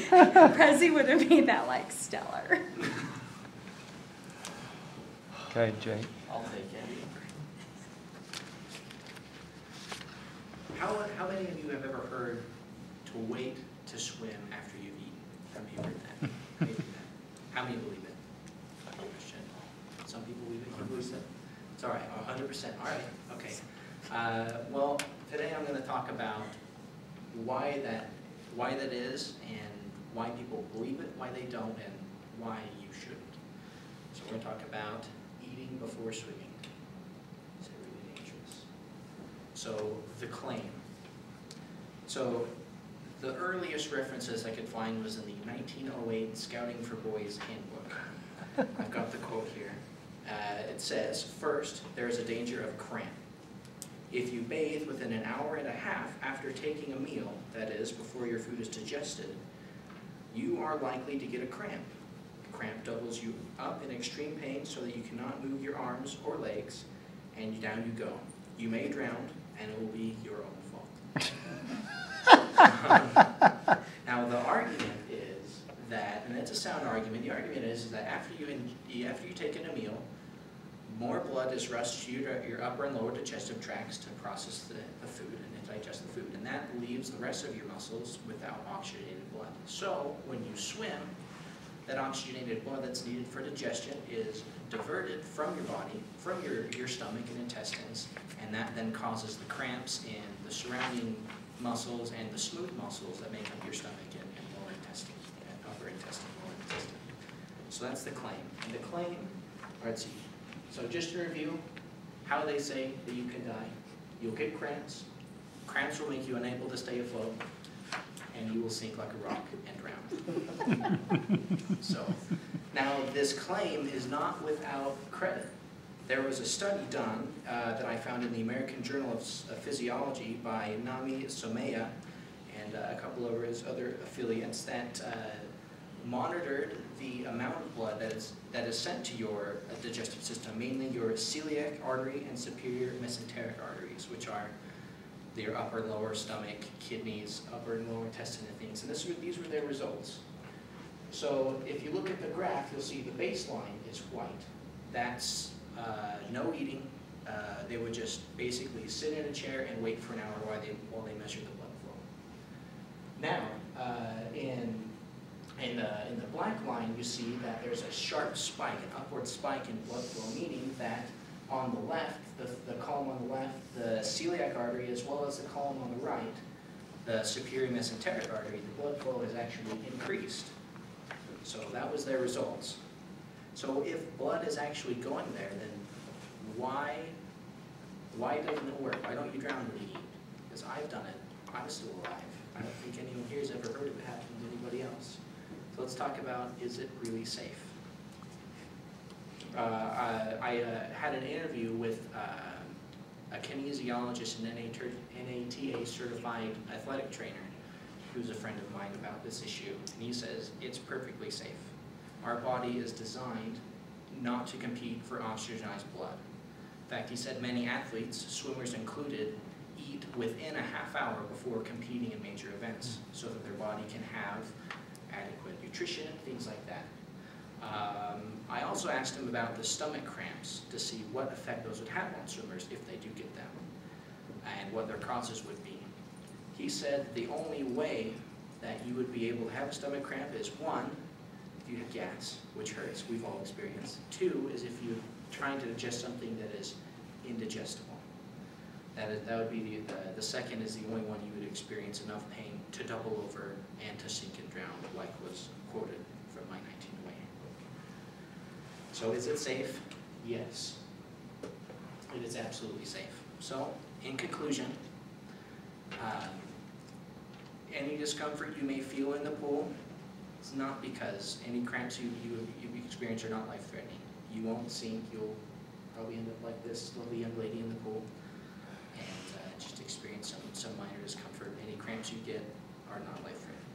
Prezi would have made that like stellar. Okay, Jay. I'll take it. How many of you have ever heard to wait to swim after you've eaten? Have you heard that? Maybe that. How many believe it? Question. Some people believe it. You believe it? It's all right. 100%. All right. Okay. Well, today I'm going to talk about why that is, and why people believe it, why they don't, and why you shouldn't. So we're going to talk about eating before swimming. Is it really dangerous? So the claim. So the earliest references I could find was in the 1908 Scouting for Boys Handbook. I've got the quote here. It says, first, there is a danger of cramp. If you bathe within an hour and a half after taking a meal, that is, before your food is digested, you are likely to get a cramp. The cramp doubles you up in extreme pain so that you cannot move your arms or legs, and down you go. You may drown, and it will be your own fault. Now, the argument is that, and it's a sound argument, the argument is that after you take in a meal, more blood is rushed to your upper and lower digestive tracts to process the food and to digest the food, and that leaves the rest of your muscles without oxygenated blood. So when you swim, that oxygenated blood that's needed for digestion is diverted from your body, from your stomach and intestines, and that then causes the cramps in the surrounding muscles and the smooth muscles that make up your stomach and lower intestine, upper intestine, lower intestine. So that's the claim. And the claim, let's see. So just to review, how they say that you can die. You'll get cramps. Cramps will make you unable to stay afloat, and you will sink like a rock and drown. So, now this claim is not without credit. There was a study done that I found in the American Journal of Physiology by Nami Somaya and a couple of his other affiliates that monitored the amount of blood that is sent to your digestive system, mainly your celiac artery and superior mesenteric arteries, which are your upper and lower stomach, kidneys, upper and lower intestine and things. And these were their results. So if you look at the graph, you'll see the baseline is white. That's no eating. They would just basically sit in a chair and wait for an hour while they measured the blood flow. Now, in the black line, you see that there's a sharp spike, an upward spike in blood flow, meaning that on the left, the column on the left, the celiac artery, as well as the column on the right, the superior mesenteric artery, the blood flow has actually increased. So that was their results. So if blood is actually going there, then why doesn't it work? Why don't you drown when you eat? Because I've done it. I'm still alive. I don't think anyone here has ever heard of it happening to anybody else. So let's talk about, is it really safe? I had an interview with a kinesiologist and NATA certified athletic trainer who's a friend of mine about this issue, and he says it's perfectly safe. Our body is designed not to compete for oxygenized blood. In fact, he said many athletes, swimmers included, eat within a half hour before competing in major events so that their body can have adequate nutrition, things like that. I also asked him about the stomach cramps to see what effect those would have on swimmers if they do get them, and what their causes would be. He said the only way that you would be able to have a stomach cramp is, one, if you have gas, which hurts, we've all experienced. Two is if you're trying to digest something that is indigestible. That would be the second is the only one you would experience enough pain to double over and to sink and drown, like was quoted from my 1908. So is it safe? Yes. It is absolutely safe. So, in conclusion, any discomfort you may feel in the pool, it's not because any cramps you experience are not life-threatening. You won't sink. You'll probably end up like this lovely young lady in the pool and just experience some minor discomfort. Any cramps you get are not life-threatening.